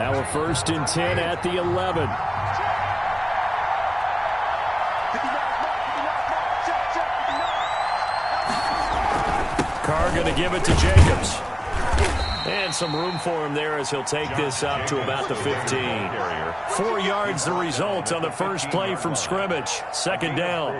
Now we're 1st and 10 at the 11. Carr going to give it to Jacobs. And some room for him there as he'll take this up to about the 15. 4 yards the result on the first play from scrimmage. 2nd down.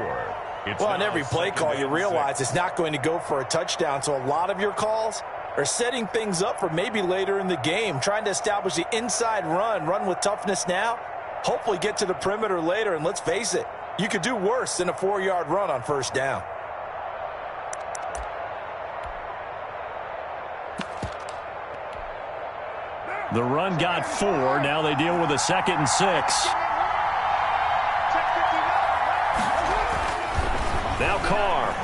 Well, on every play call, you realize it's not going to go for a touchdown. So a lot of your calls are setting things up for maybe later in the game, trying to establish the inside run with toughness now, hopefully get to the perimeter later. And let's face it, you could do worse than a 4-yard run on 1st down. The run got 4. Now they deal with a 2nd and 6. Now Carr.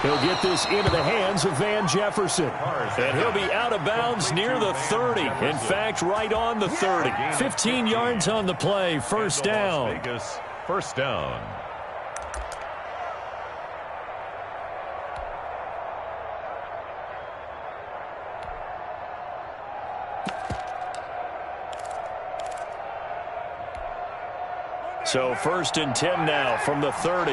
He'll get this into the hands of Van Jefferson. And he'll be out of bounds near the 30. In fact, right on the 30. 15 yards on the play. 1st down. 1st down. So 1st and 10 now from the 30.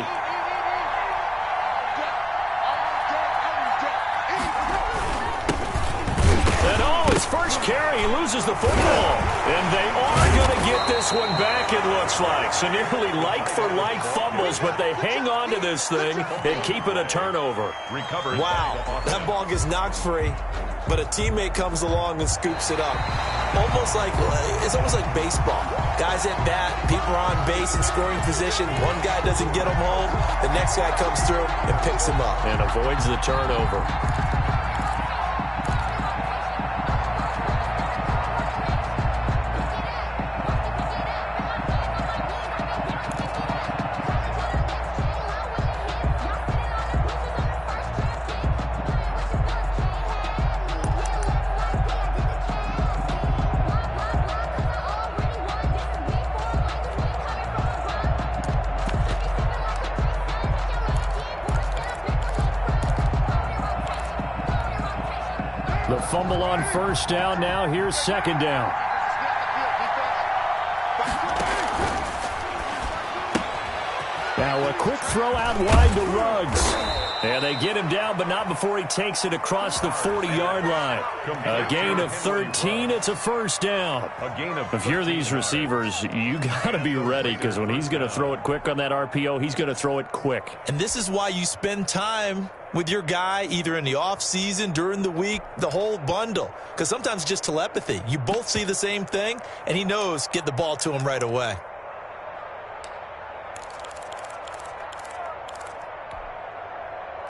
And his first carry, he loses the football. And they are going to get this one back, it looks like. So nearly like-for-like fumbles, but they hang on to this thing and keep it a turnover. Wow, that ball gets knocked free, but a teammate comes along and scoops it up. It's almost like baseball. Guys at bat, people are on base in scoring position. One guy doesn't get him home. The next guy comes through and picks him up. And avoids the turnover. The fumble on 1st down. Now here's 2nd down. Now a quick throw out wide to Ruggs. And they get him down, but not before he takes it across the 40-yard line. A gain of 13. It's a 1st down. If you're these receivers, you got to be ready, because when he's going to throw it quick on that RPO, he's going to throw it quick. And this is why you spend time with your guy either in the offseason, during the week, the whole bundle. Because sometimes it's just telepathy. You both see the same thing, and he knows get the ball to him right away.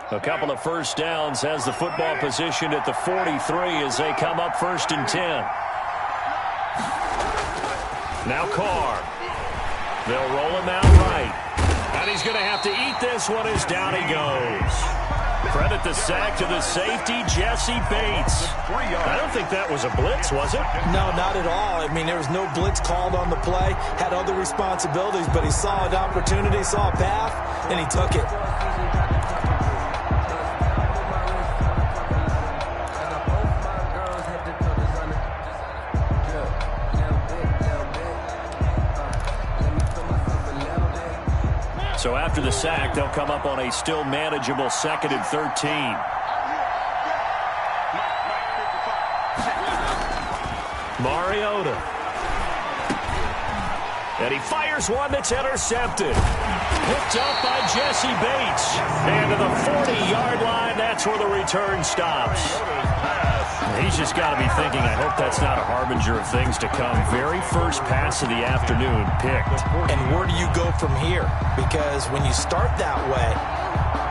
A couple of 1st downs has the football positioned at the 43 as they come up 1st and 10. Now Carr. They'll roll him out right. And he's going to have to eat this one as down he goes. Credit the sack to the safety, Jesse Bates. I don't think that was a blitz, was it? No, not at all. I mean, there was no blitz called on the play. Had other responsibilities, but he saw an opportunity, saw a path, and he took it. So after the sack, they'll come up on a still manageable 2nd and 13. Mariota. And he fires one that's intercepted. Picked up by Jesse Bates. And to the 40-yard line, that's where the return stops. He's just got to be thinking, I hope that's not a harbinger of things to come. Very first pass of the afternoon picked. And where do you go from here? Because when you start that way,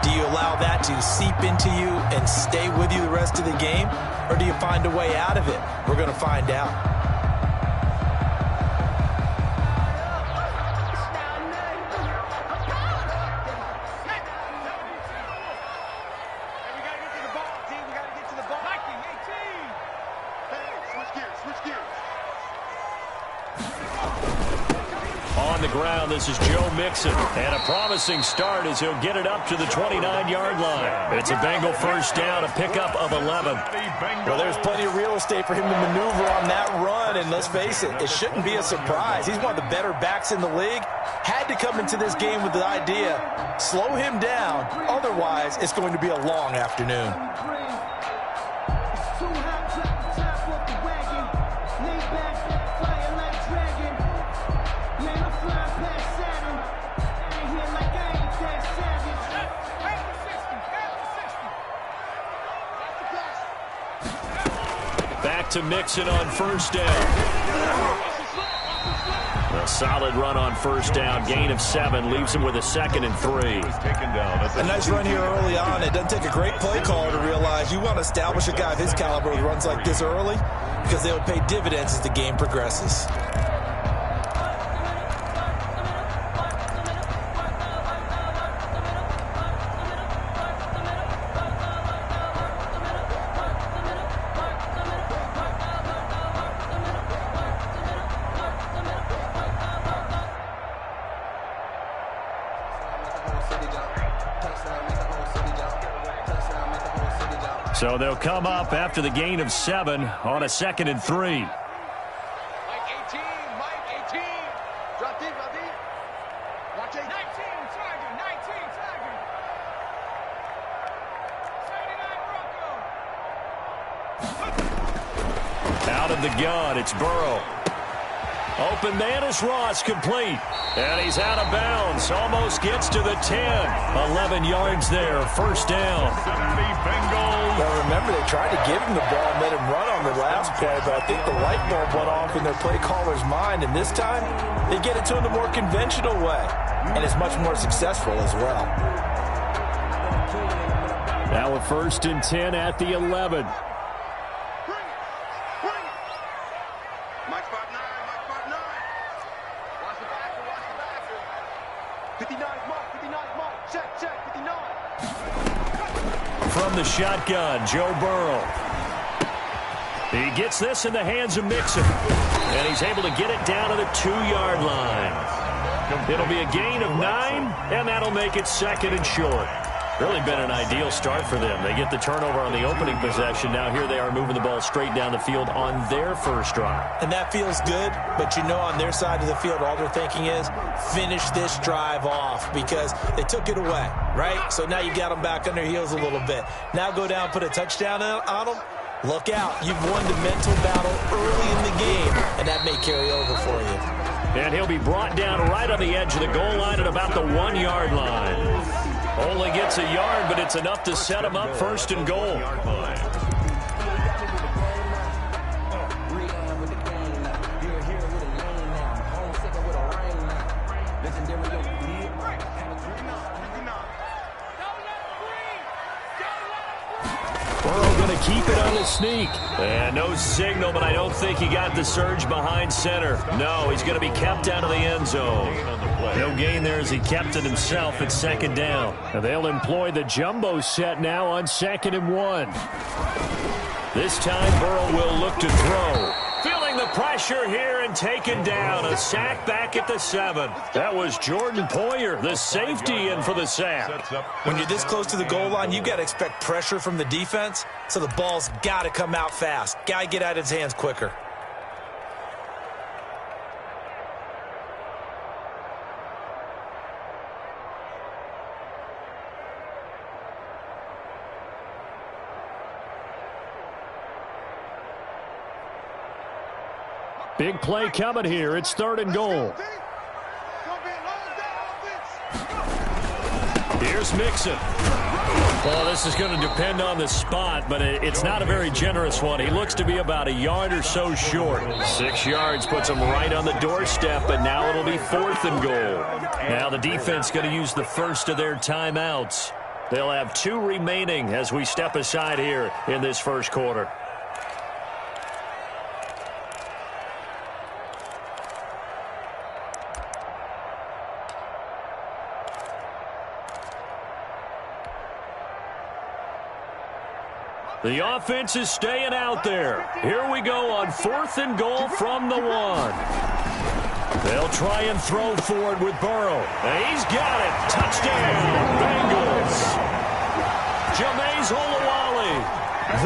do you allow that to seep into you and stay with you the rest of the game? Or do you find a way out of it? We're going to find out. on the ground. This is Joe Mixon. And a promising start as he'll get it up to the 29-yard line. It's a Bengal first down, a pickup of 11. Well, there's plenty of real estate for him to maneuver on that run. And let's face it, it shouldn't be a surprise. He's one of the better backs in the league. Had to come into this game with the idea, slow him down. Otherwise, it's going to be a long afternoon. Back to Mixon on first down. A solid run on first down. Gain of 7 leaves him with a 2nd and 3. A nice run here early on. It doesn't take a great play caller to realize you want to establish a guy of his caliber who runs like this early because they'll pay dividends as the game progresses. So they'll come up after the gain of 7 on a 2nd and 3. Mike 18, Mike 18. Drop deep, drop deep. Watch it. 19, Tiger, 19, Tiger. 79 Bronco. Out of the gun, it's Burrow. Open man is Ross, complete. And he's out of bounds. Almost gets to the 10. 11 yards there. First down. Well, remember, they tried to give him the ball and let him run on the last play, but I think the light bulb went off in their play caller's mind, and this time they get it to him the more conventional way, and it's much more successful as well. Now a 1st and 10 at the 11. From the shotgun, Joe Burrow. He gets this in the hands of Mixon. And he's able to get it down to the 2-yard line. It'll be a gain of 9, and that'll make it 2nd and short. Really been an ideal start for them. They get the turnover on the opening possession. Now here they are moving the ball straight down the field on their first drive. And that feels good, but you know on their side of the field, all they're thinking is finish this drive off because they took it away, right? So now you got them back on their heels a little bit. Now go down, put a touchdown on them. Look out. You've won the mental battle early in the game, and that may carry over for you. And he'll be brought down right on the edge of the goal line at about the 1-yard line. Only gets a yard, but it's enough to set him up 1st and goal. Burrow going to keep it on the sneak. And no signal, but I don't think he got the surge behind center. No, he's going to be kept out of the end zone. No gain there as he kept it himself at 2nd down. And they'll employ the jumbo set now on 2nd and 1. This time Burrow will look to throw. Feeling the pressure here and taken down. A sack back at the 7. That was Jordan Poyer, the safety, in for the sack. When you're this close to the goal line, you got to expect pressure from the defense, so the ball's got to come out fast. Got to get out of his hands quicker. Big play coming here. It's 3rd and goal. Here's Mixon. Well, this is going to depend on the spot, but it's not a very generous one. He looks to be about a yard or so short. 6 yards puts him right on the doorstep, but now it'll be 4th and goal. Now the defense going to use the first of their timeouts. They'll have 2 remaining as we step aside here in this first quarter. The offense is staying out there. Here we go on 4th and goal from the 1. They'll try and throw forward with Burrow. And he's got it. Touchdown, Bengals. Jameis Olawale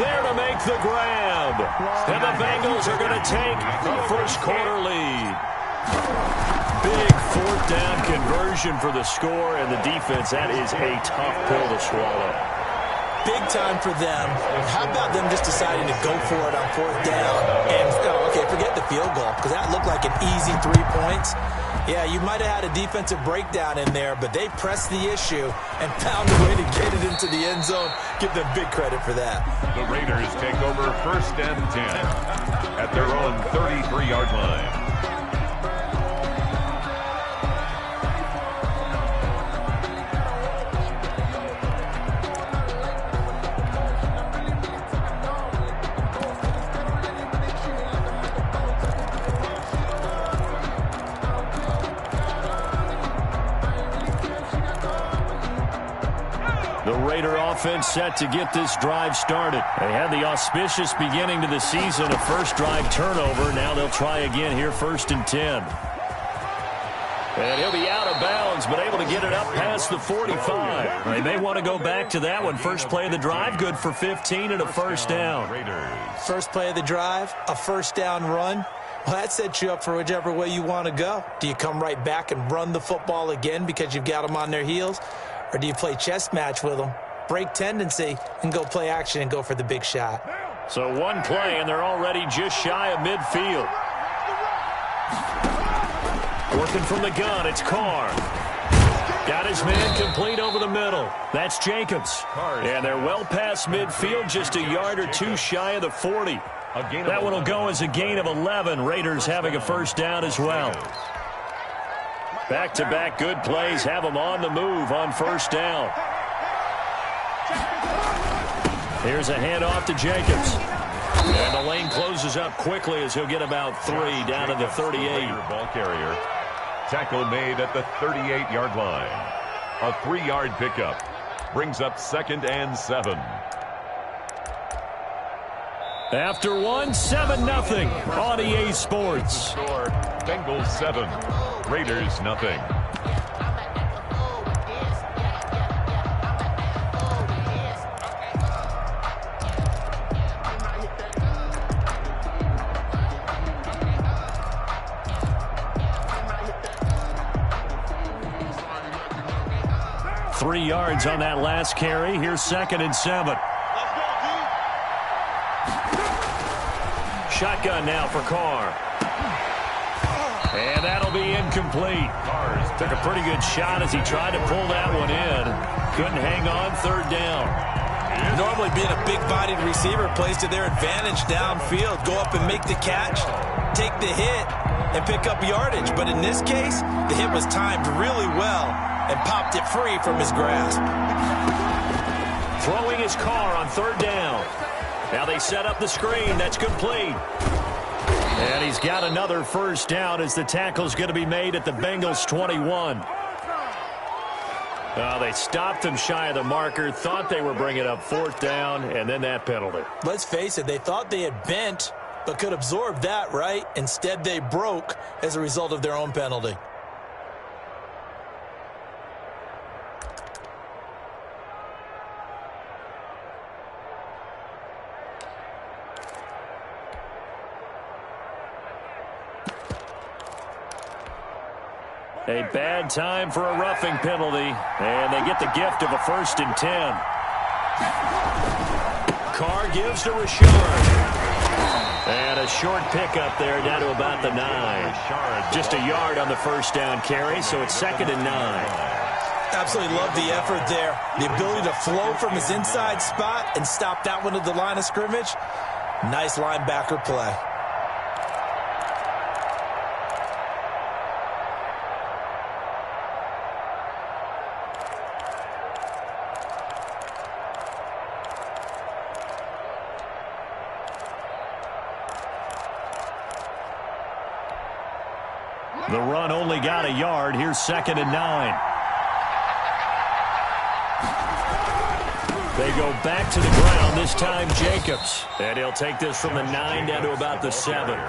there to make the grab. And the Bengals are going to take the first quarter lead. Big fourth down conversion for the score, and the defense, that is a tough pill to swallow. Big time for them. How about them just deciding to go for it on fourth down? And, okay, forget the field goal, because that looked like an easy 3 points. Yeah, you might have had a defensive breakdown in there, but they pressed the issue and found a way to get it into the end zone. Give them big credit for that. The Raiders take over 1st and 10 at their own 33-yard line. The Raider offense set to get this drive started. They had the auspicious beginning to the season, a first drive turnover. Now they'll try again here, 1st and 10. And he'll be out of bounds, but able to get it up past the 45. They may want to go back to that one. First play of the drive, good for 15 and a first down. First play of the drive, a first down run. Well, that sets you up for whichever way you want to go. Do you come right back and run the football again because you've got them on their heels? Or do you play chess match with them, break tendency, and go play action and go for the big shot? So one play, and they're already just shy of midfield. Working from the gun, it's Carr. Got his man complete over the middle. That's Jacobs. And they're well past midfield, just a yard or two shy of the 40. That one will go as a gain of 11. Raiders having a first down as well. Back-to-back good plays have them on the move on first down. Here's a handoff to Jacobs. And the lane closes up quickly as he'll get about 3 down to the 38. Ball carrier. Tackle made at the 38-yard line. A 3-yard pickup. Brings up 2nd and 7. After one, 7-0 on EA Sports. Bengals 7. Raiders nothing. Three yards on that last carry. Here's 2nd and 7. Shotgun now for Carr. And that'll be incomplete. Took a pretty good shot as he tried to pull that one in. Couldn't hang on, 3rd down. Normally being a big-bodied receiver plays to their advantage downfield. Go up and make the catch, take the hit, and pick up yardage. But in this case, the hit was timed really well and popped it free from his grasp. Throwing his Carr on 3rd down. Now they set up the screen. That's complete. And he's got another first down as the tackle's going to be made at the Bengals 21. They stopped him shy of the marker, thought they were bringing up 4th down, and then that penalty. Let's face it, they thought they had bent, but could absorb that, right? Instead, they broke as a result of their own penalty. A bad time for a roughing penalty, and they get the gift of a 1st and 10. Carr gives to Rashard. And a short pickup there down to about the 9. Just a yard on the first down carry, so it's 2nd and 9. Absolutely love the effort there. The ability to flow from his inside spot and stop that one at the line of scrimmage. Nice linebacker play. The run only got a yard. Here's 2nd and 9. They go back to the ground, this time Jacobs. And he'll take this from the 9 down to about the 7.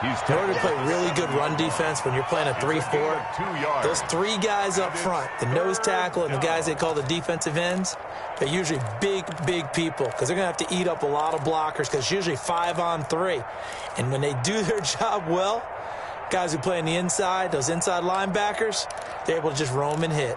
In order to play really good run defense when you're playing a 3-4, those three guys up front, the nose tackle and the guys they call the defensive ends, they're usually big, big people because they're going to have to eat up a lot of blockers because it's usually 5-on-3. And when they do their job well, guys who play on the inside, those inside linebackers, they're able to just roam and hit.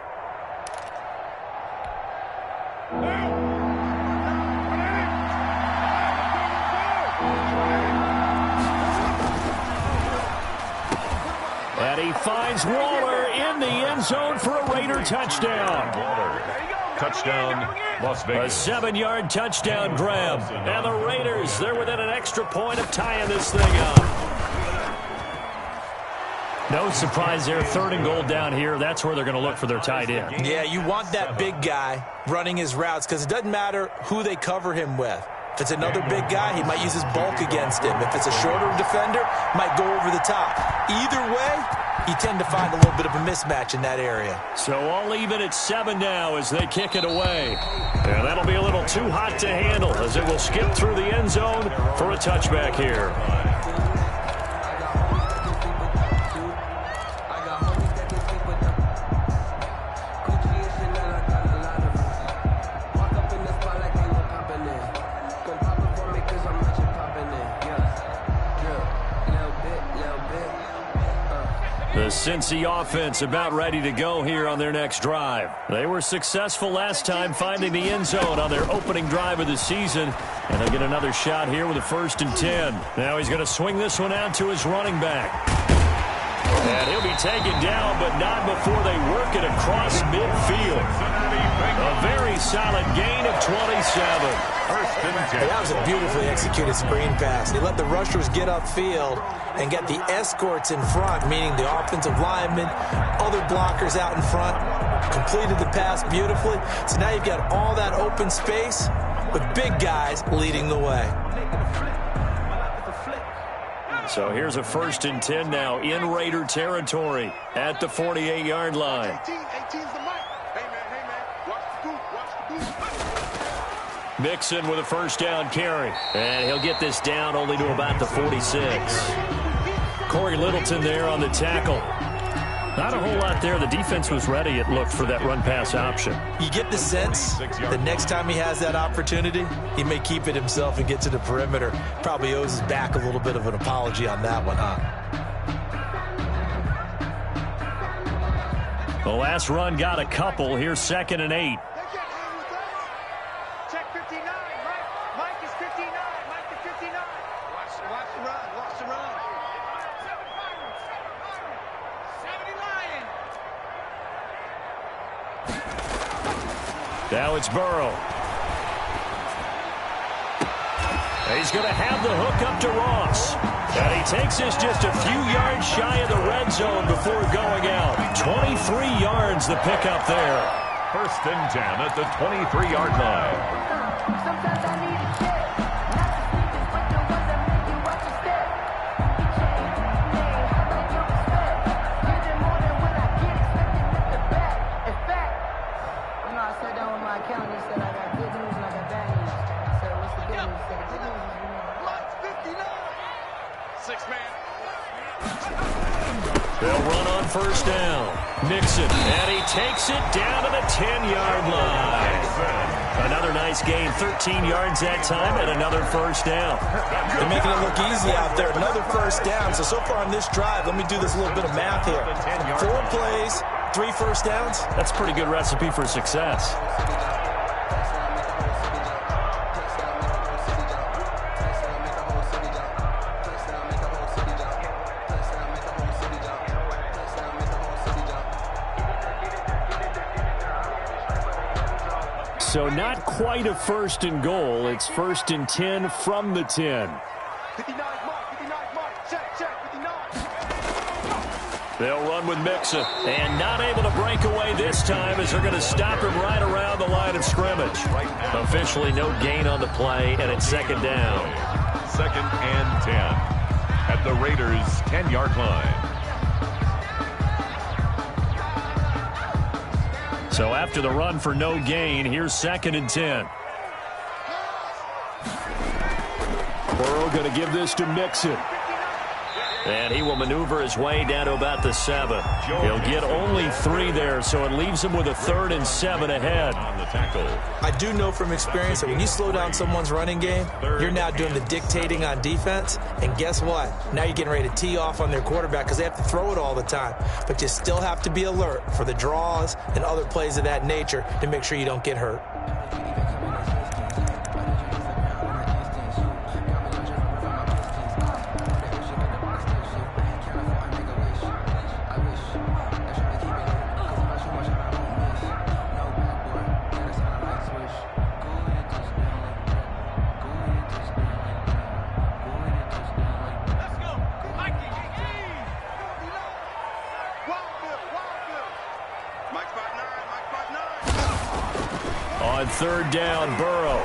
And he finds Waller in the end zone for a Raider touchdown. Touchdown, Las Vegas. A 7-yard touchdown grab. And the Raiders, they're within an extra point of tying this thing up. No surprise there, 3rd and goal down here. That's where they're going to look for their tight end. Yeah, you want that big guy running his routes because it doesn't matter who they cover him with. If it's another big guy, he might use his bulk against him. If it's a shorter defender, might go over the top. Either way, you tend to find a little bit of a mismatch in that area. So all even at 7 now as they kick it away. And that'll be a little too hot to handle as it will skip through the end zone for a touchback here. The Cincy offense about ready to go here on their next drive. They were successful last time finding the end zone on their opening drive of the season. And they'll get another shot here with a 1st and 10. Now he's going to swing this one out to his running back. And he'll be taken down, but not before they work it across midfield. A very solid gain of 27. That was a beautifully executed screen pass. They let the rushers get upfield and get the escorts in front, meaning the offensive linemen, other blockers out in front, completed the pass beautifully. So now you've got all that open space with big guys leading the way. So here's a 1st and 10 now in Raider territory at the 48-yard line. 18's the mic. Hey, man, watch the boot. Mixon with a 1st down carry. And he'll get this down only to about the 46. Corey Littleton there on the tackle. Not a whole lot there. The defense was ready, it looked, for that run-pass option. You get the sense that next time he has that opportunity, he may keep it himself and get to the perimeter. Probably owes his back a little bit of an apology on that one, huh? The last run got a couple. Here's 2nd and 8. Check 59, Mike is 59, Mike is 59. Watch the run. 70 Lion. Now it's Burrow. He's going to have the hook up to Ross. And he takes this just a few yards shy of the red zone before going out. 23 yards the pickup there. 1st and 10 at the 23-yard line. Sometimes I need a check. Not to sleep is with the ones that make you watch your step. He changed. Hey, how about your respect? Give them more than what I get, expecting them to back. In fact, I sat down with my accountant and said I got good news and I got bad news. I said, what's the good news? He said, the good news is Lots 59. 6-man. They'll run on 1st down. Mixon, and he takes it down to the 10-yard line. Another nice gain, 13 yards that time, and another 1st down. They're making it look easy out there. Another 1st down. So far on this drive, let me do this little bit of math here. 4 plays, 3 1st downs. That's a pretty good recipe for success. So not quite a 1st and goal. It's 1st and 10 from the 10. 59 mark, check, 59. They'll run with Mixon. And not able to break away this time as they're going to stop him right around the line of scrimmage. Officially no gain on the play, and it's 2nd down. 2nd and 10 at the Raiders' 10-yard line. So after the run for no gain, here's 2nd and 10. Burrow going to give this to Mixon. And he will maneuver his way down to about the 7. He'll get only 3 there, so it leaves him with a 3rd and 7 ahead. On the tackle. I do know from experience that when you slow down someone's running game, you're now doing the dictating on defense. And guess what? Now you're getting ready to tee off on their quarterback because they have to throw it all the time. But you still have to be alert for the draws and other plays of that nature to make sure you don't get hurt. On 3rd down, Burrow.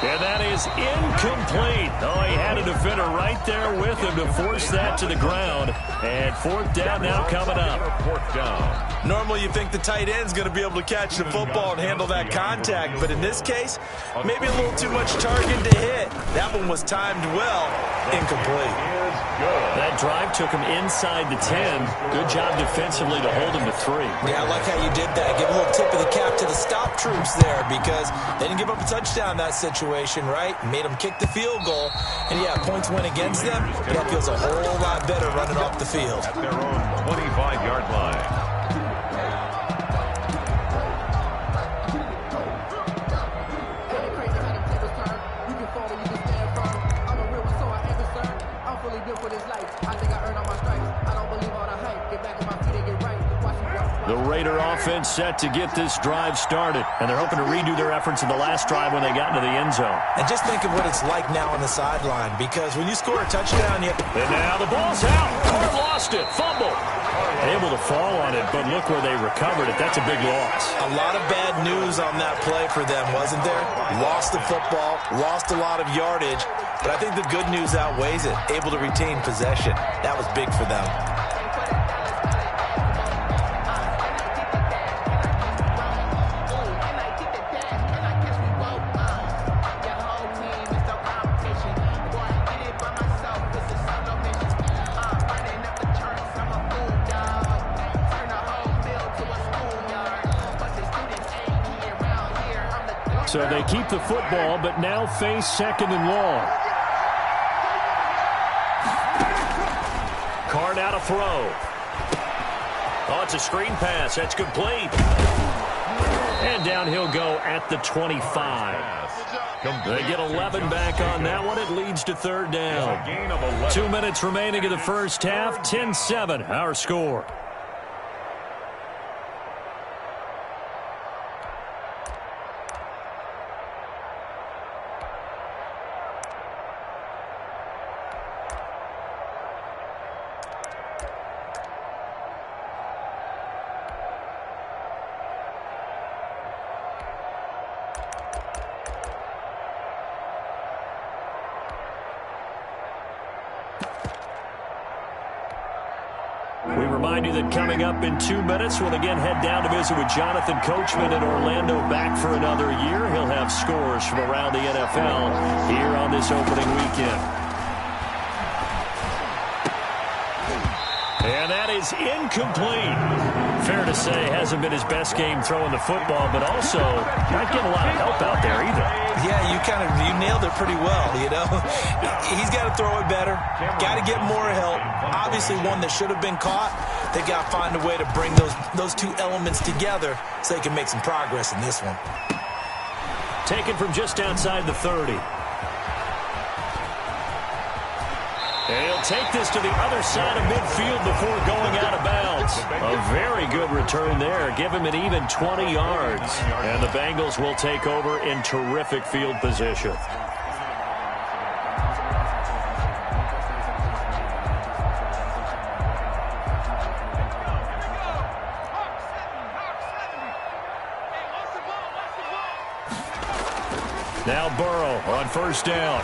And that is incomplete. Oh, he had a defender right there with him to force that to the ground. And 4th down now coming up. 4th down. Normally you think the tight end's going to be able to catch the football and handle that contact, but in this case, maybe a little too much target to hit. That one was timed well, incomplete. That drive took him inside the 10. Good job defensively to hold him to 3. Yeah, I like how you did that. Give a little tip of the cap to the stop troops there because they didn't give up a touchdown in that situation, right? Made them kick the field goal. And, yeah, points went against them, but that feels a whole lot better running off the field. At their own 25-yard line. The Raider offense set to get this drive started, and they're hoping to redo their efforts in the last drive when they got into the end zone. And just think of what it's like now on the sideline, because when you score a touchdown, you... And now the ball's out. Carr lost it. Fumble. Able to fall on it, but look where they recovered it. That's a big loss. A lot of bad news on that play for them, wasn't there? Lost the football, lost a lot of yardage, but I think the good news outweighs it. Able to retain possession. That was big for them. So they keep the football, but now face 2nd and long. Carr now to throw. Oh, it's a screen pass. That's complete. And down he'll go at the 25. They get 11 back on that one. It leads to 3rd down. 2 minutes remaining in the first half. 10-7, our score. We remind you that coming up in 2 minutes, we'll again head down to visit with Jonathan Coachman in Orlando, back for another year. He'll have scores from around the NFL here on this opening weekend. And that is incomplete. Fair to say, hasn't been his best game throwing the football, but also not getting a lot of help out there either. Yeah, you nailed it pretty well, you know. He's got to throw it better, got to get more help. Obviously one that should have been caught. They got to find a way to bring those two elements together so they can make some progress in this one. Taken from just outside the 30. And he'll take this to the other side of midfield before going out of bounds. A very good return there. Give him an even 20 yards. And the Bengals will take over in terrific field position. Now Burrow on 1st down.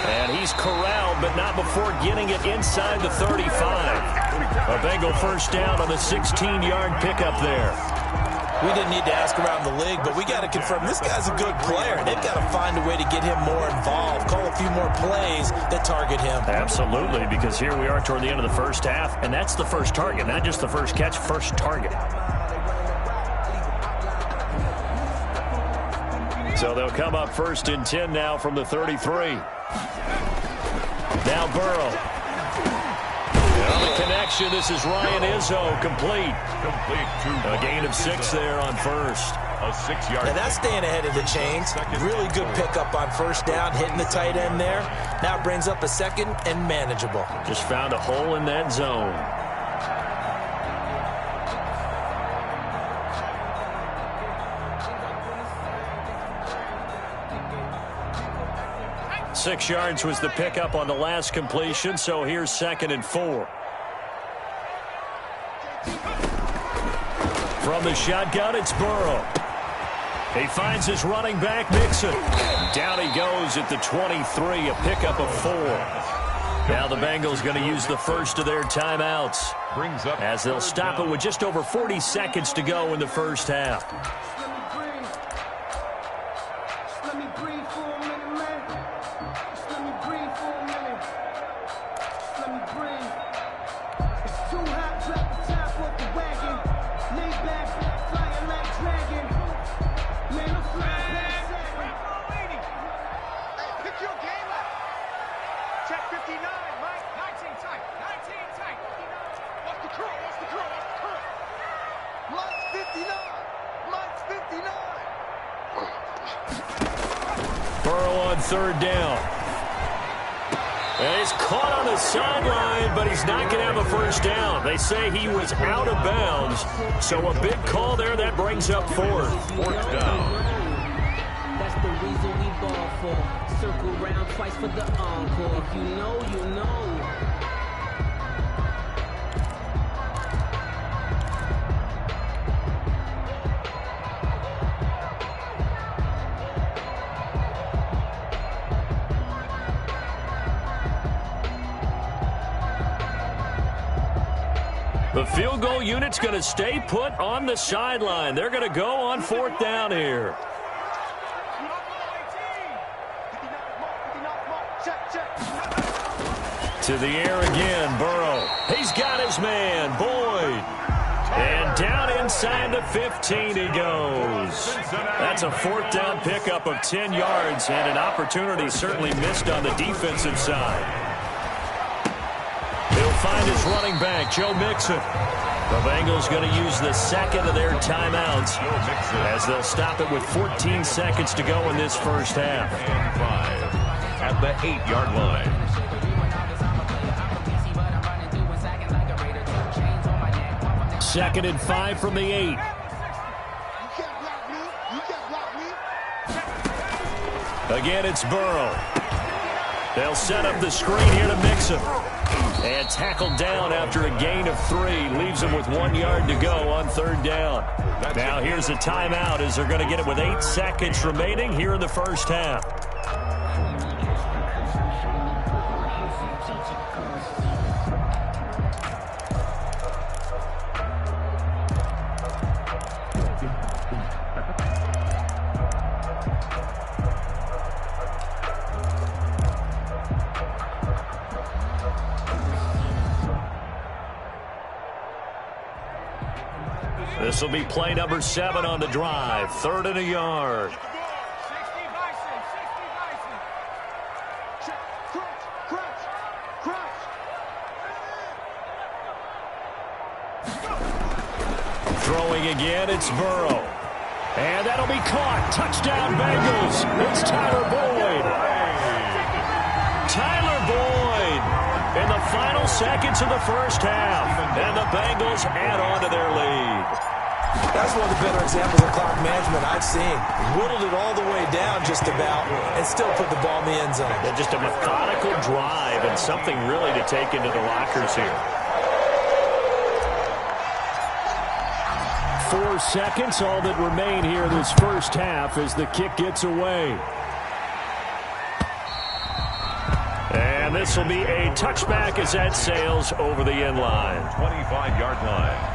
And he's corralled, but not before getting it inside the 35. A Bengal 1st down on a 16-yard pickup there. We didn't need to ask around the league, but we got to confirm this guy's a good player. They've got to find a way to get him more involved, call a few more plays that target him. Absolutely, because here we are toward the end of the first half, and that's the first target, not just the first catch, first target. So they'll come up 1st and 10 now from the 33. Now Burrow. On the connection, this is Ryan Izzo, complete. A gain of 6 there on first. A 6-yard. And that's staying ahead of the chains. Really good pickup on first down, hitting the tight end there. Now it brings up a 2nd and manageable. Just found a hole in that zone. Six yards was the pickup on the last completion, so here's 2nd and 4. From the shotgun, it's Burrow. He finds his running back, Mixon. Down he goes at the 23, a pickup of 4. Now the Bengals going to use the first of their timeouts, as they'll stop it with just over 40 seconds to go in the first half. Burrow on 3rd down. And he's caught on the sideline, but he's not going to have a first down. They say he was out of bounds, so a big call there. That brings up 4th. 4th down. That's the reason we ball for. Circle round twice for the encore. If you know, you know. The field goal unit's going to stay put on the sideline. They're going to go on 4th down here. To the air again, Burrow. He's got his man, Boyd. And down inside the 15 he goes. That's a 4th down pickup of 10 yards and an opportunity certainly missed on the defensive side. He'll find his running back, Joe Mixon. The Bengals going to use the 2nd of their timeouts as they'll stop it with 14 seconds to go in this first half. And 5 at the 8-yard line. 2nd and 5 from the 8. Again, it's Burrow. They'll set up the screen here to Mixon. And tackled down after a gain of 3. Leaves him with 1 yard to go on 3rd down. Now here's a timeout as they're going to get it with 8 seconds remaining here in the first half. This will be play number 7 on the drive. 3rd and a yard. Throwing again, it's Burrow. And that'll be caught. Touchdown Bengals. It's Tyler Boyd. Tyler Boyd in the final seconds of the first half. And the Bengals add on to their lead. That's one of the better examples of clock management I've seen. Whittled it all the way down just about and still put the ball in the end zone. Yeah, just a methodical drive and something really to take into the lockers here. 4 seconds, all that remain here this first half as the kick gets away. And this will be a touchback as that sails over the end line. 25-yard line.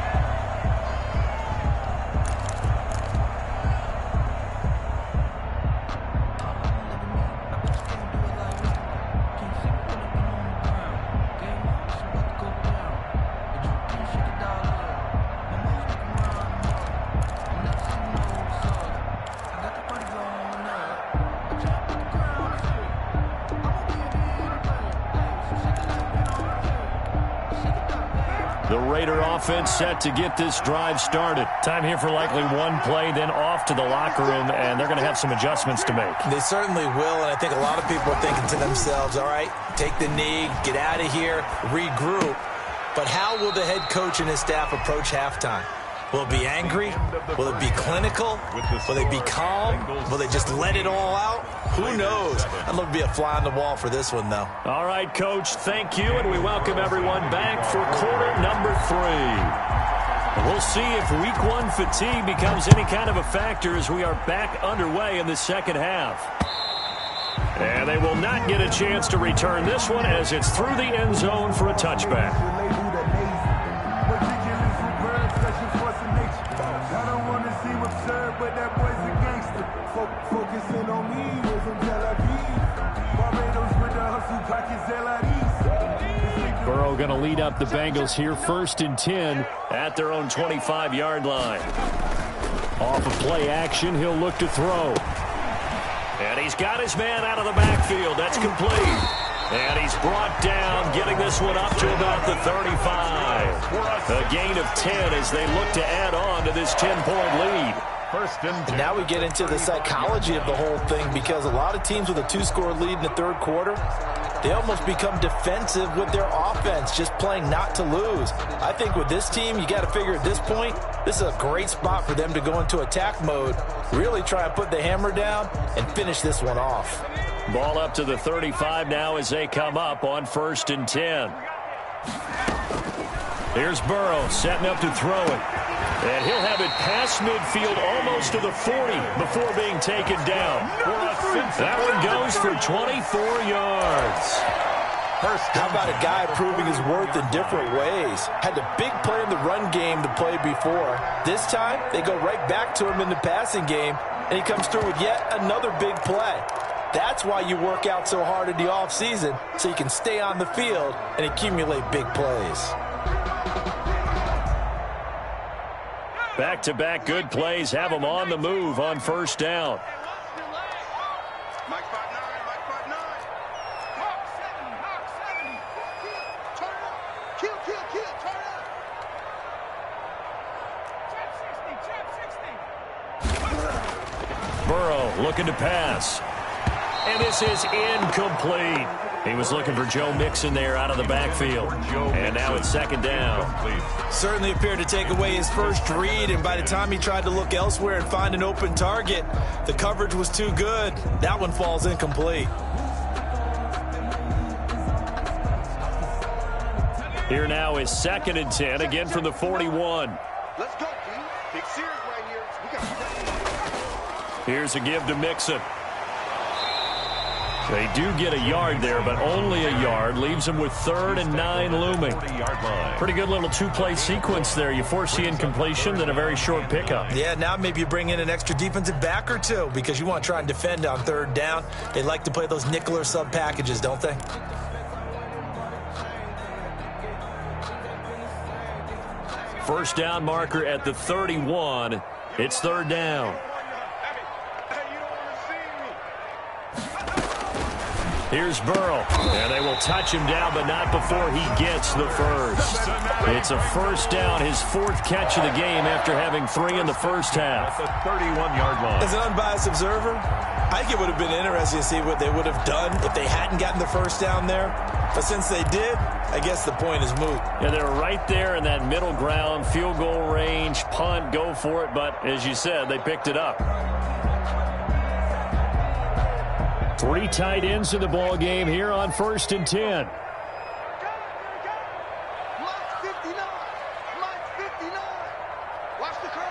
Raider offense set to get this drive started. Time here for likely one play, then off to the locker room, and they're going to have some adjustments to make. They certainly will, and I think a lot of people are thinking to themselves, all right, take the knee, get out of here, regroup. But how will the head coach and his staff approach halftime? Will it be angry? Will it be clinical? Will they be calm? Will they just let it all out? Who knows? I'm going to be a fly on the wall for this one, though. All right, Coach, thank you, and we welcome everyone back for quarter number 3. We'll see if week 1 fatigue becomes any kind of a factor as we are back underway in the second half. And they will not get a chance to return this one as it's through the end zone for a touchback. Burrow going to lead up the Bengals here, 1st and 10 at their own 25-yard line. Off of play action, he'll look to throw. And he's got his man out of the backfield. That's complete. And he's brought down, getting this one up to about the 35. A gain of 10 as they look to add on to this 10-point lead. And now we get into the psychology of the whole thing, because a lot of teams with a 2-score lead in the third quarter, they almost become defensive with their offense, just playing not to lose. I think with this team, you got to figure at this point, this is a great spot for them to go into attack mode, really try and put the hammer down and finish this one off. Ball up to the 35 now as they come up on 1st and 10. Here's Burrow setting up to throw it. And he'll have it past midfield almost to the 40 before being taken down. That one goes for 24 yards. How about a guy proving his worth in different ways? Had the big play in the run game to play before. This time, they go right back to him in the passing game, and he comes through with yet another big play. That's why you work out so hard in the offseason, so you can stay on the field and accumulate big plays. Back-to-back good plays have them on the move on 1st down. Mike 5-9, Mike 5-9. Hawk 7, Hawk 7. Turn up. Kill, turn up. Trap 60. Burrow looking to pass. And this is incomplete. He was looking for Joe Mixon there out of the backfield. And now it's 2nd down. Certainly appeared to take away his first read, and by the time he tried to look elsewhere and find an open target, the coverage was too good. That one falls incomplete. Here now is 2nd and 10, again from the 41. Let's go, team. Big series right here. We got Here's a give to Mixon. They do get a yard there, but only a yard. Leaves them with 3rd and 9 looming. Pretty good little 2-play sequence there. You force the incompletion, then a very short pickup. Yeah, now maybe you bring in an extra defensive back or two because you want to try and defend on 3rd down. They like to play those nickel or sub packages, don't they? First down marker at the 31. It's 3rd down. Here's Burrow, and they will touch him down, but not before he gets the first. It's a 1st down, his 4th catch of the game after having 3 in the first half. At the 31-yard line. As an unbiased observer, I think it would have been interesting to see what they would have done if they hadn't gotten the first down there. But since they did, I guess the point is moot. Yeah, they're right there in that middle ground, field goal range, punt, go for it. But as you said, they picked it up. 3 tight ends in the ball game here on 1st and 10. Mike 59. Mike 59. Watch the curve.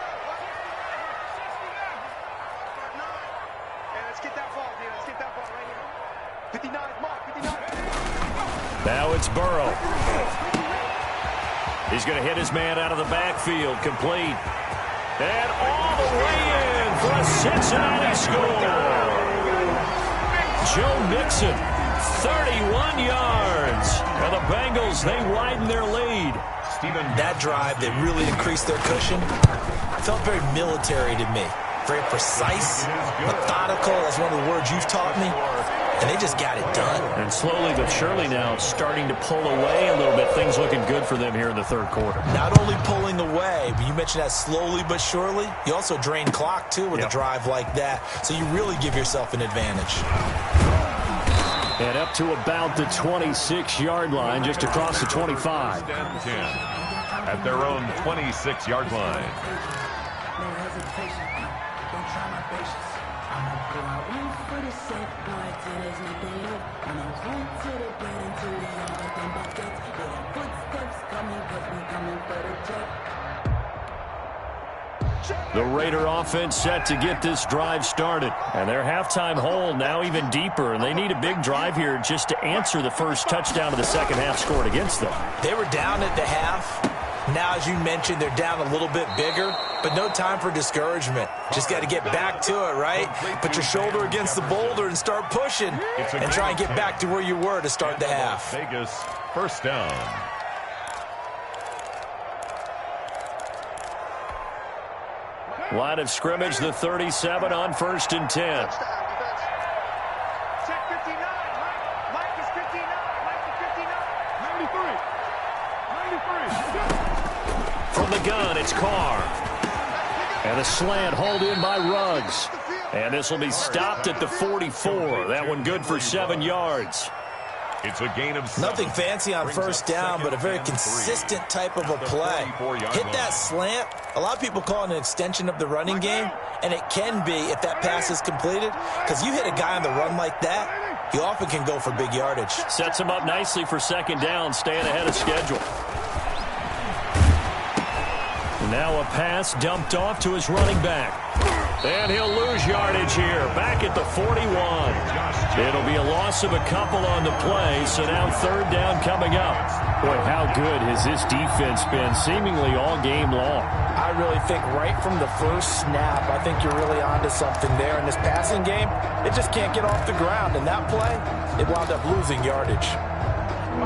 Hey, let's get that ball, dude. Let's get that ball right here. 59, Mark, 59. Now it's Burrow. He's going to hit his man out of the backfield. Complete. And all the way in for a Cincinnati score. Joe Mixon, 31 yards. And the Bengals, they widen their lead. That drive, they really increased their cushion. Felt very military to me. Very precise, methodical. That's one of the words you've taught me. and they just got it done. And slowly but surely now starting to pull away a little bit. Things looking good for them here in the third quarter. Not only pulling away, but you mentioned that slowly but surely. You also drain clock, too, with a drive like that. So you really give yourself an advantage. And up to about the 26-yard line, just across the 25. 10 at their own 26-yard line. The Raider offense set to get this drive started. And their halftime hole now even deeper. And they need a big drive here just to answer the first touchdown of the second half scored against them. They were down at the half. Now, as you mentioned, they're down a little bit bigger, but no time for discouragement. Just got to get back to it, right? Put your shoulder against the boulder and start pushing and try and get back to where you were to start the half. Vegas, first down. Line of scrimmage, the 37 on 1st and 10. Check 59. Mike is 59. Mike is 59. 93. From the gun, it's Carr. And a slant hauled in by Ruggs. And this will be stopped at the 44. That one good for 7 yards. It's a gain of nothing fancy on first down, but a very consistent type of a play. Hit that slant. A lot of people call it an extension of the running game, and it can be if that pass is completed, because you hit a guy on the run like that, he often can go for big yardage. Sets him up nicely for second down, staying ahead of schedule. Now a pass dumped off to his running back. And he'll lose yardage here, back at the 41. It'll be a loss of a couple on the play, so now third down coming up. Boy, how good has this defense been seemingly all game long? I really think right from the first snap, I think you're really onto something there. In this passing game, it just can't get off the ground. In that play, it wound up losing yardage.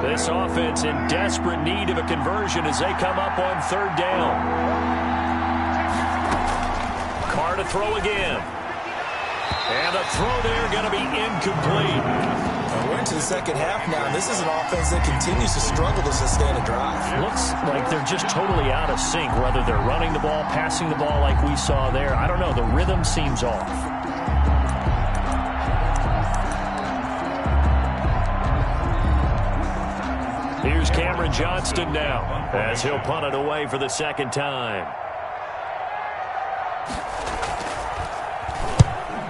This offense in desperate need of a conversion as they come up on third down. Carr to throw again. And the throw there going to be incomplete. We're into the second half now. This is an offense that continues to struggle to sustain a drive. Looks like they're just totally out of sync, whether they're running the ball, passing the ball like we saw there. I don't know. The rhythm seems off. Here's Cameron Johnston now as he'll punt it away for the second time.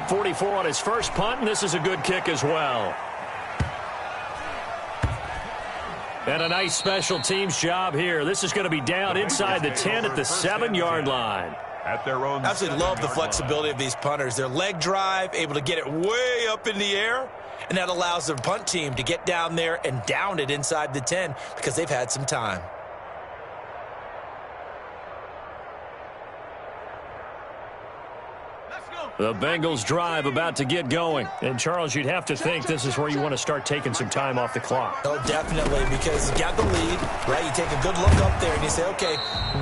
44 on his first punt, and this is a good kick as well. And a nice special teams job here. This is going to be down inside the 10 at the 7-yard line. At their own. Absolutely love the flexibility of these punters. Their leg drive, able to get it way up in the air, and that allows their punt team to get down there and down it inside the 10 because they've had some time. The Bengals drive about to get going. And, Charles, you'd have to think this is where you want to start taking some time off the clock. Oh, definitely, because you got the lead, right? You take a good look up there and you say, okay,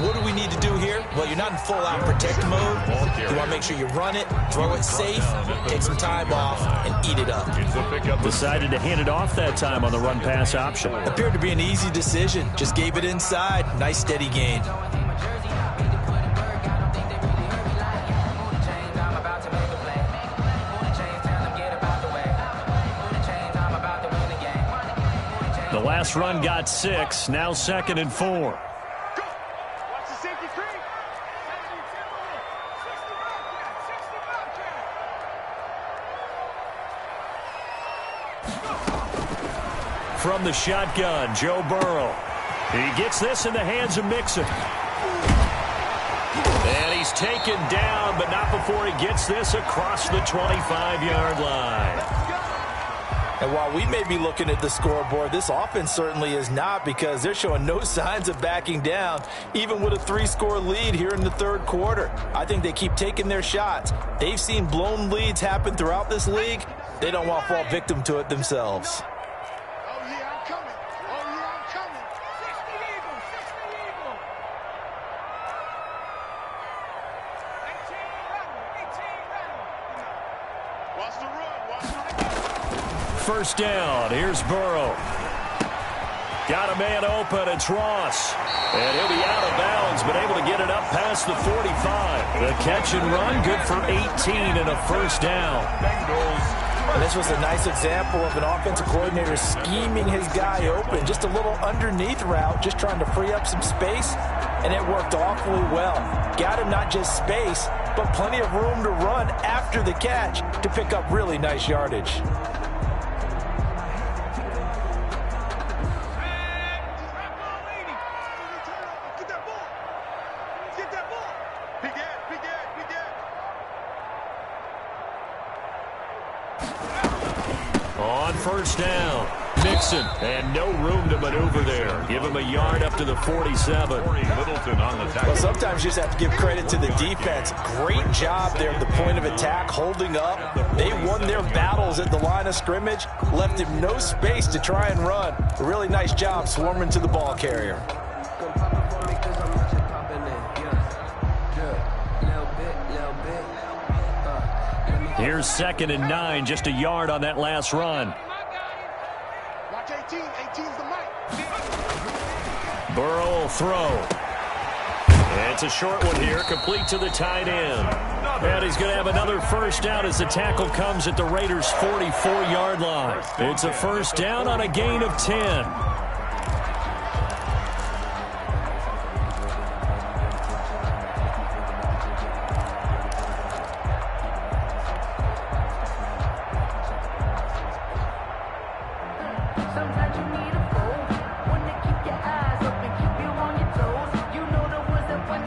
what do we need to do here? Well, you're not in full-out protect mode. You want to make sure you run it, throw it safe, take some time off, and eat it up. Decided to hand it off that time on the run-pass option. Appeared to be an easy decision. Just gave it inside. Nice, steady gain. The last run got 6, now 2nd and 4. Watch the safety creep. From the shotgun, Joe Burrow. He gets this in the hands of Mixon. And he's taken down, but not before he gets this across the 25-yard line. And while we may be looking at the scoreboard, this offense certainly is not, because they're showing no signs of backing down, even with a 3-score lead here in the third quarter. I think they keep taking their shots. They've seen blown leads happen throughout this league. They don't want to fall victim to it themselves. Oh, yeah, I'm coming. Oh, yeah, I'm coming. 60 Eagle, 60 Eagle. 18 run. Watch the run, watch the run. first down. Here's Burrow. Got a man open. It's Ross. And he'll be out of bounds, but able to get it up past the 45. The catch and run, good for 18 and a first down. And this was a nice example of an offensive coordinator scheming his guy open. Just a little underneath route, just trying to free up some space, and it worked awfully well. Got him not just space, but plenty of room to run after the catch to pick up really nice yardage. On first down, Mixon, and no room to maneuver there. Give him a yard up to the 47. Well, sometimes you just have to give credit to the defense. Great job there at the point of attack, holding up. They won their battles at the line of scrimmage, left him no space to try and run. A really nice job swarming to the ball carrier. Here's 2nd and 9, just a yard on that last run. Watch 18. 18's the mic. Burrow will throw. It's a short one here, complete to the tight end. And he's going to have another first down as the tackle comes at the Raiders' 44-yard line. It's a first down on a gain of 10.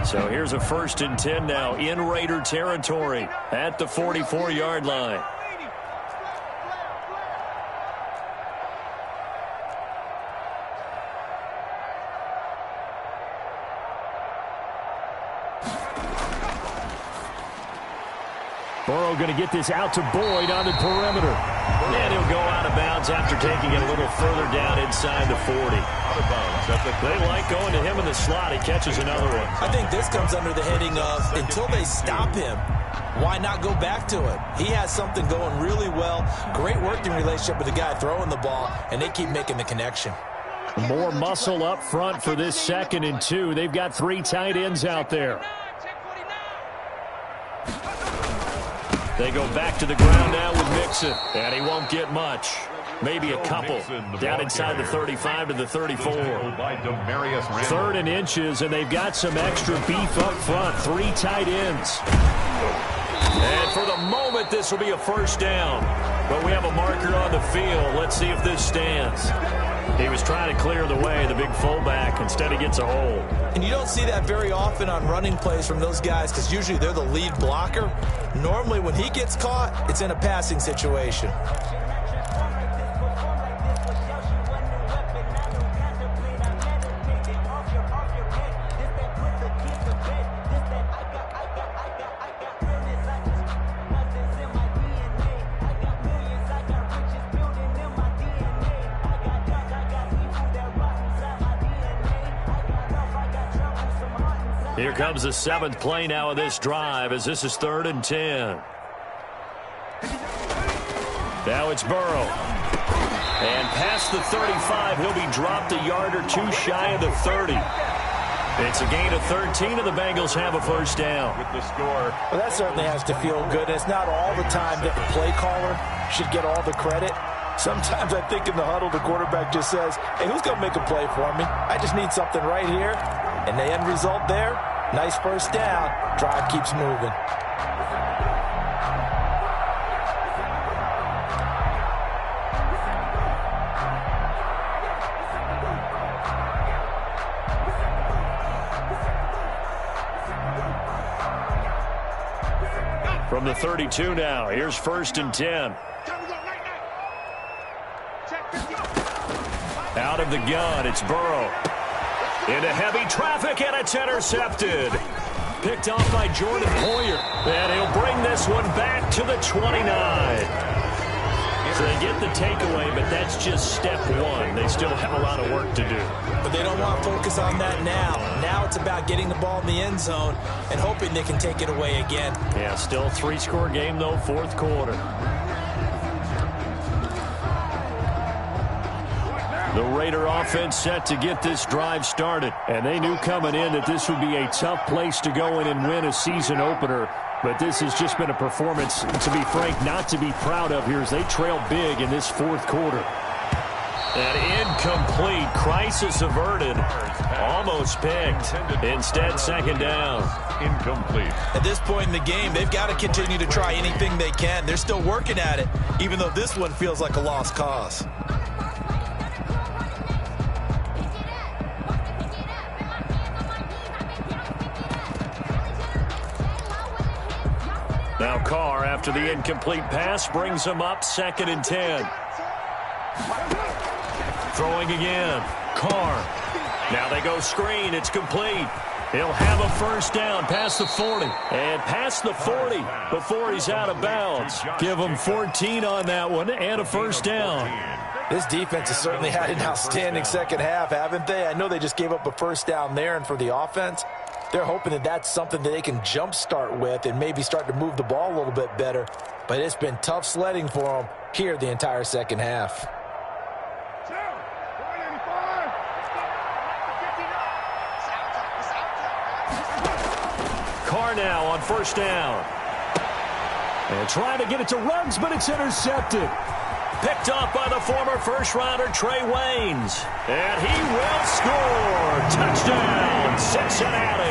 So here's a 1st and 10 now in Raider territory at the 44-yard line. Burrow going to get this out to Boyd on the perimeter. And he'll go out of bounds after taking it a little further down inside the 40. They like going to him in the slot. He catches another one. I think this comes under the heading of until they stop him, why not go back to it? He has something going really well. Great working relationship with the guy throwing the ball, and they keep making the connection. More muscle up front for this 2nd and 2. They've got 3 tight ends out there. They go back to the ground now with Mixon, and he won't get much. Maybe a couple. Down inside the 35 to the 34. 3rd and inches, and they've got some extra beef up front. 3 tight ends. And for the moment, this will be a first down. But we have a marker on the field. Let's see if this stands. He was trying to clear the way, the big fullback. Instead, he gets a hold. And you don't see that very often on running plays from those guys because usually they're the lead blocker. Normally, when he gets caught, it's in a passing situation. Here comes the 7th play now of this drive as this is 3rd and 10. Now it's Burrow. And past the 35, he'll be dropped a yard or 2 shy of the 30. It's a gain of 13, and the Bengals have a first down. With the score. Well, that certainly has to feel good. It's not all the time that the play caller should get all the credit. Sometimes I think in the huddle, the quarterback just says, hey, who's going to make a play for me? I just need something right here. And the end result there, nice first down. Drive keeps moving. From the 32 now, here's 1st and 10. Out of the gun, it's Burrow. Into heavy traffic, and it's intercepted. Picked off by Jordan Poyer. And he'll bring this one back to the 29. So they get the takeaway, but that's just step 1. They still have a lot of work to do. But they don't want to focus on that now. Now it's about getting the ball in the end zone and hoping they can take it away again. Yeah, still 3-score game, though, 4th quarter. The Raider offense set to get this drive started. And they knew coming in that this would be a tough place to go in and win a season opener. But this has just been a performance, to be frank, not to be proud of here as they trail big in this fourth quarter. An incomplete, crisis averted, almost picked. Instead, second down. Incomplete. At this point in the game, they've got to continue to try anything they can. They're still working at it, even though this one feels like a lost cause. Now Carr, after the incomplete pass, brings him up 2nd and 10. Throwing again. Carr. Now they go screen. It's complete. He'll have a first down past the 40. And past the 40 before he's out of bounds. Give him 14 on that one and a first down. This defense has certainly had an outstanding second half, haven't they? I know they just gave up a first down there, and for the offense, they're hoping that that's something that they can jumpstart with and maybe start to move the ball a little bit better. But it's been tough sledding for them here the entire second half. Carr now on first down. And trying to get it to Ruggs, but it's intercepted. Picked off by the former first-rounder Trey Waynes. And he will score. Touchdown, Cincinnati.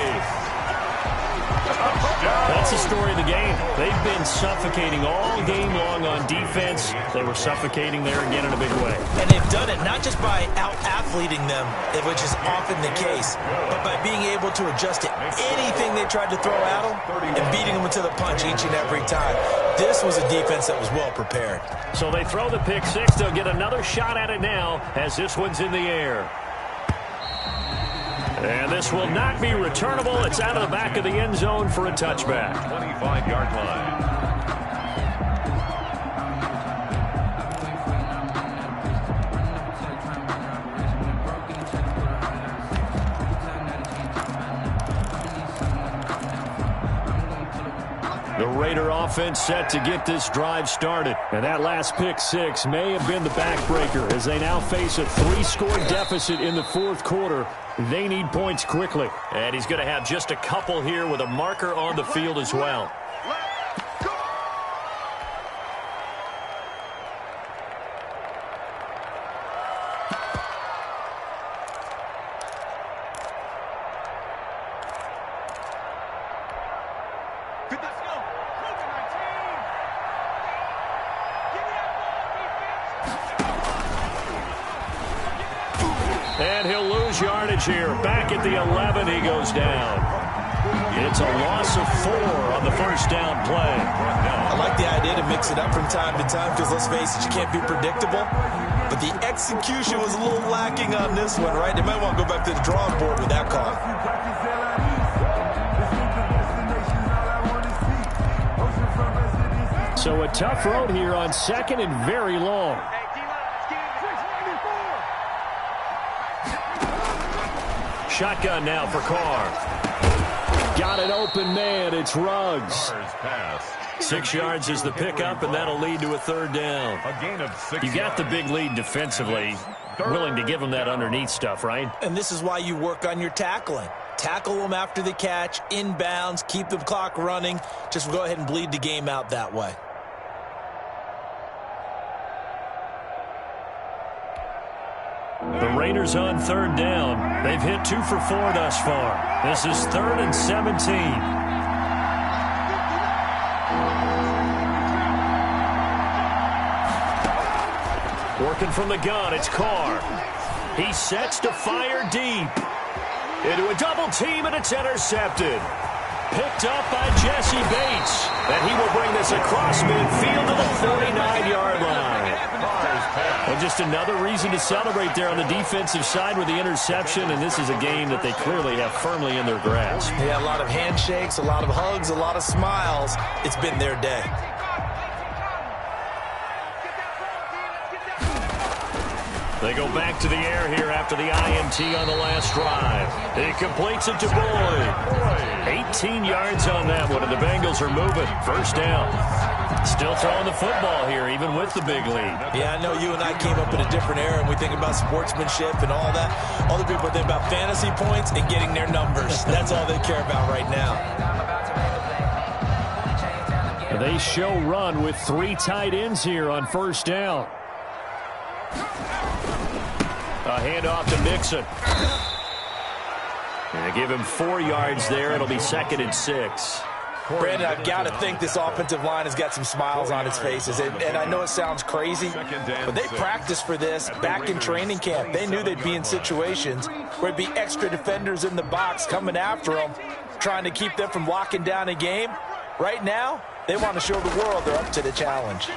That's the story of the game. They've been suffocating all game long on defense. They were suffocating there again in a big way. And they've done it not just by out-athleting them, which is often the case, but by being able to adjust to anything they tried to throw at them and beating them to the punch each and every time. This was a defense that was well prepared. So they throw the pick six. They'll get another shot at it now as this one's in the air. And this will not be returnable. It's out of the back of the end zone for a touchback. 25-yard line. The Raider offense set to get this drive started. And that last pick six may have been the backbreaker as they now face a 3-score deficit in the fourth quarter. They need points quickly. And he's going to have just a couple here with a marker on the field as well. And he'll lose yardage here. Back at the 11, he goes down. It's a loss of 4 on the first down play. I like the idea to mix it up from time to time because, let's face it, you can't be predictable. But the execution was a little lacking on this one, right? They might want to go back to the drawing board with that call. So a tough road here on 2nd and very long. Shotgun now for Carr. Got an open man. It's Ruggs. 6 yards is the pickup, and that'll lead to a third down. A gain of 6 You got the big lead defensively. Willing to give them that underneath stuff, right? And this is why you work on your tackling. Tackle them after the catch, inbounds, keep the clock running. Just go ahead and bleed the game out that way. The Raiders on third down. They've hit 2 for 4 thus far. This is 3rd and 17. Working from the gun, it's Carr. He sets to fire deep. Into a double team, and it's intercepted. Picked up by Jesse Bates. And he will bring this across midfield to the 49-yard line. Well, just another reason to celebrate there on the defensive side with the interception, and this is a game that they clearly have firmly in their grasp. Yeah, a lot of handshakes, a lot of hugs, a lot of smiles. It's been their day. They go back to the air here after the INT on the last drive. He completes it to Boyd. 18 yards on that one, and the Bengals are moving. First down. Still throwing the football here, even with the big lead. Yeah, I know you and I came up in a different era, and we think about sportsmanship and all that. Other people think about fantasy points and getting their numbers. That's all they care about right now. They show run with 3 tight ends here on first down. A handoff to Mixon. And they give him 4 yards there. It'll be 2nd and 6. Brandon, I've got to think this offensive line has got some smiles on its faces. And I know it sounds crazy, but they practiced for this back in training camp. They knew they'd be in situations where there'd be extra defenders in the box coming after them, trying to keep them from locking down a game. Right now, they want to show the world they're up to the challenge.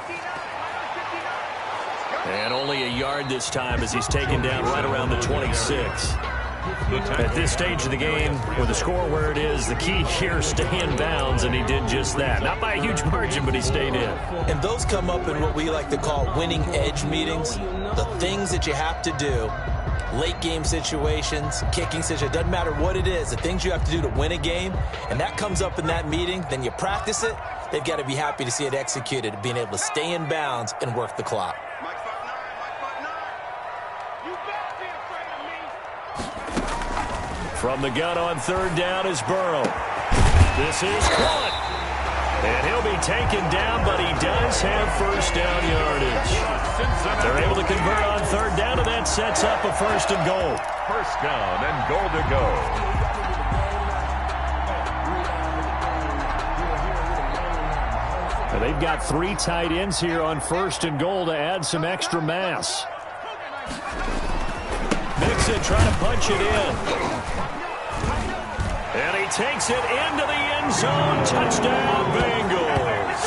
And only a yard this time as he's taken down right around the 26. At this stage of the game, with the score where it is, the key here, stay in bounds, and he did just that. Not by a huge margin, but he stayed in. And those come up in what we like to call winning edge meetings. The things that you have to do, late game situations, kicking situations, doesn't matter what it is, the things you have to do to win a game, and that comes up in that meeting, then you practice it, they've got to be happy to see it executed, being able to stay in bounds and work the clock. From the gun on 3rd down is Burrow. This is caught. And he'll be taken down, but he does have first down yardage. They're able to convert on 3rd down, and that sets up a 1st and goal. First down and goal to go. They've got 3 tight ends here on 1st and goal to add some extra mass. Mixon trying to punch it in. And he takes it into the end zone. Touchdown, Bengals.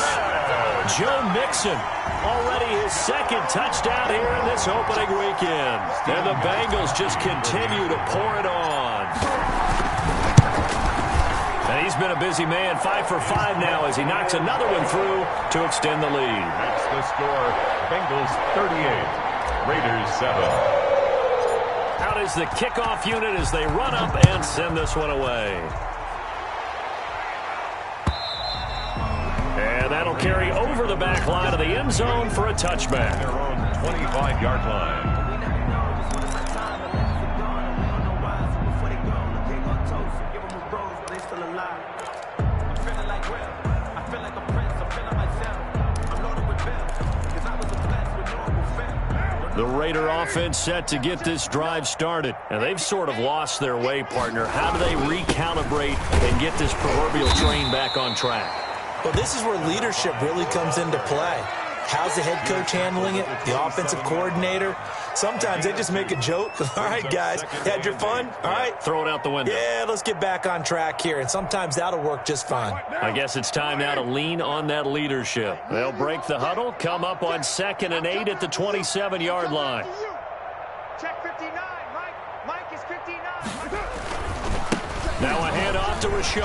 Joe Mixon, already his 2nd touchdown here in this opening weekend. And the Bengals just continue to pour it on. And he's been a busy man, 5 for 5 now as he knocks another one through to extend the lead. That's the score. Bengals 38, Raiders 7. Out is the kickoff unit as they run up and send this one away. And that'll carry over the back line of the end zone for a touchback. Their own 25-yard line. The Raider offense set to get this drive started. And they've sort of lost their way, partner. How do they recalibrate and get this proverbial train back on track? Well, this is where leadership really comes into play. How's the head coach handling it? The offensive coordinator? Sometimes they just make a joke. All right, guys, had your fun? All right. Throw it out the window. Yeah, let's get back on track here. And sometimes that'll work just fine. I guess it's time now to lean on that leadership. They'll break the huddle, come up on 2nd and 8 at the 27-yard line. Check 59, Mike. Mike is 59. Now a handoff to Richard.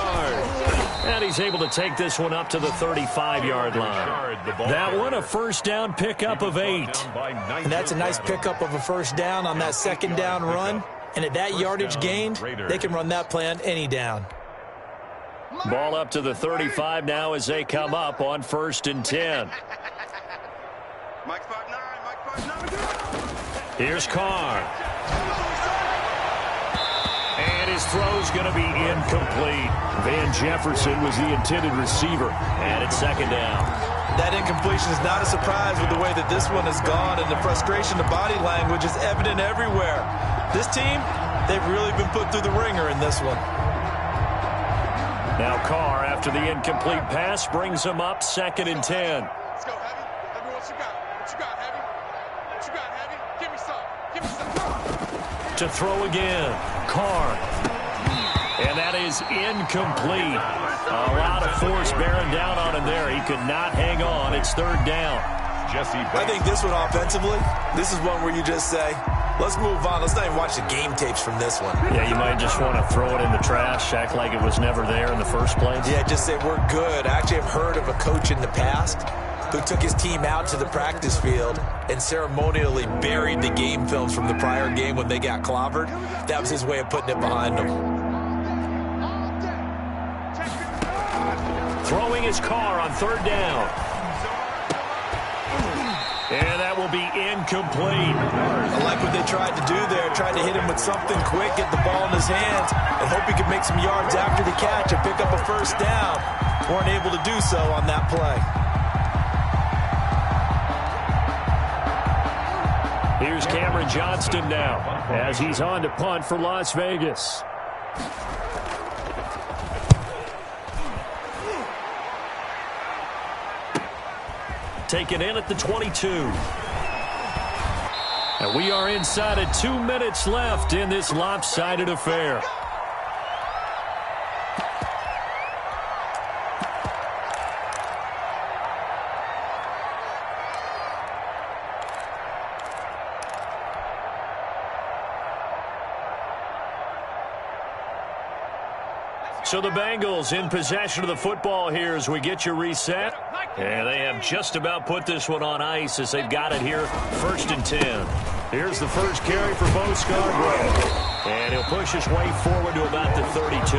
And he's able to take this one up to the 35-yard line. That one a first down pickup of 8. And that's a nice pickup of a first down on that 2nd down run. And at that yardage gained, they can run that play on any down. Ball up to the 35 now as they come up on 1st and 10. Here's Carr. And his throw's going to be incomplete. Van Jefferson was the intended receiver. And it's 2nd down. That incompletion is not a surprise with the way that this one has gone, and the frustration, the body language is evident everywhere. This team, they've really been put through the ringer in this one. Now Carr, after the incomplete pass, brings him up 2nd and 10. Let's go, Heavy. Heavy, what you got? What you got, Heavy? What you got, Heavy? Give me some. Give me some. To throw again. Carr. And that is incomplete. A lot of force bearing down on him there. He could not hang on. It's 3rd down. I think this one offensively, this is one where you just say, let's move on. Let's not even watch the game tapes from this one. Yeah, you might just want to throw it in the trash, act like it was never there in the first place. Yeah, just say we're good. I actually have heard of a coach in the past who took his team out to the practice field and ceremonially buried the game films from the prior game when they got clobbered. That was his way of putting it behind them. Throwing his Carr on 3rd down. And that will be incomplete. I like what they tried to do there. Tried to hit him with something quick, get the ball in his hands, and hope he could make some yards after the catch and pick up a first down. Weren't able to do so on that play. Here's Cameron Johnston now as he's on to punt for Las Vegas. Taken in at the 22. And we are inside of 2 minutes left in this lopsided affair. So the Bengals in possession of the football here as we get you reset. And they have just about put this one on ice as they've got it here, 1st and 10. Here's the first carry for Bo Scarborough. And he'll push his way forward to about the 32.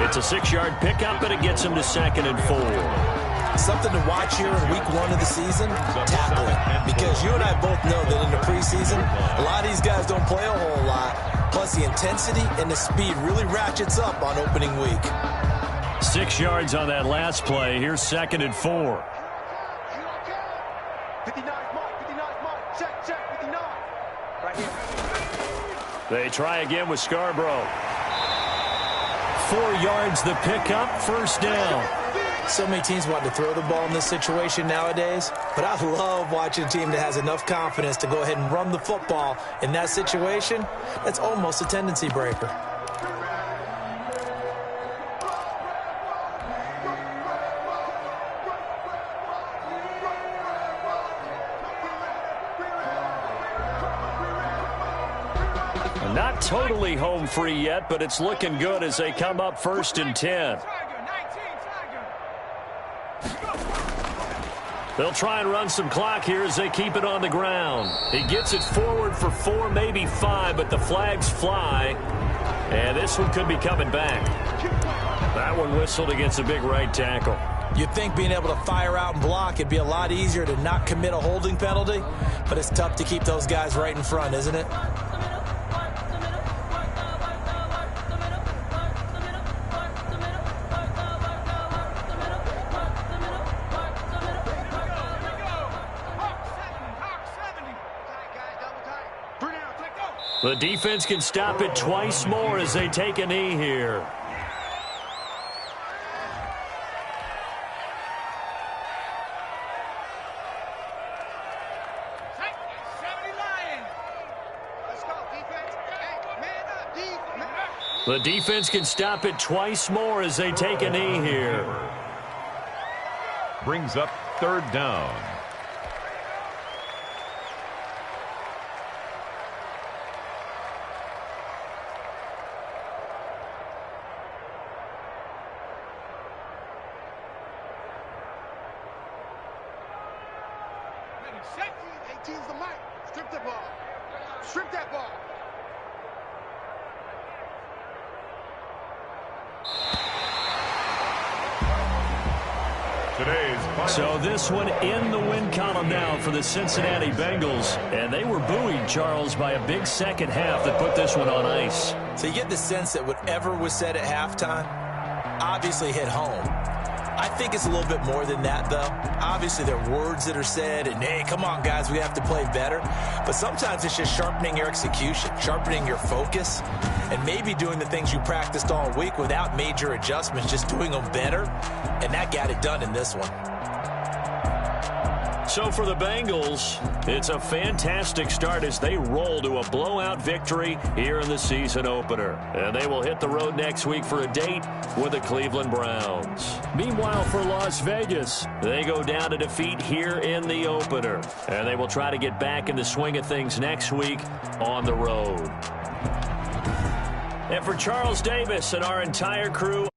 It's a 6-yard pickup, and it gets him to 2nd and 4. Something to watch here in week 1 of the season, tackling. Because you and I both know that in the preseason, a lot of these guys don't play a whole lot. Plus, the intensity and the speed really ratchets up on opening week. 6 yards on that last play. Here's 2nd and 4. 59 mark, check, 59. Right here. They try again with Scarborough. 4 yards the pickup, 1st down. So many teams want to throw the ball in this situation nowadays, but I love watching a team that has enough confidence to go ahead and run the football in that situation. That's almost a tendency breaker. Not totally home free yet, but it's looking good as they come up 1st and 10. They'll try and run some clock here as they keep it on the ground. He gets it forward for 4, maybe 5, but the flags fly. And this one could be coming back. That one whistled against a big right tackle. You'd think being able to fire out and block, it'd be a lot easier to not commit a holding penalty, but it's tough to keep those guys right in front, isn't it? The defense can stop it twice more as they take a knee here. The defense can stop it twice more as they take a knee here. Brings up 3rd down. So this one in the win column now for the Cincinnati Bengals. And they were buoyed, Charles, by a big second half that put this one on ice. So you get the sense that whatever was said at halftime obviously hit home. I think it's a little bit more than that, though. Obviously, there are words that are said, and, hey, come on, guys, we have to play better. But sometimes it's just sharpening your execution, sharpening your focus, and maybe doing the things you practiced all week without major adjustments, just doing them better. And that got it done in this one. So for the Bengals, it's a fantastic start as they roll to a blowout victory here in the season opener. And they will hit the road next week for a date with the Cleveland Browns. Meanwhile, for Las Vegas, they go down to defeat here in the opener. And they will try to get back in the swing of things next week on the road. And for Charles Davis and our entire crew,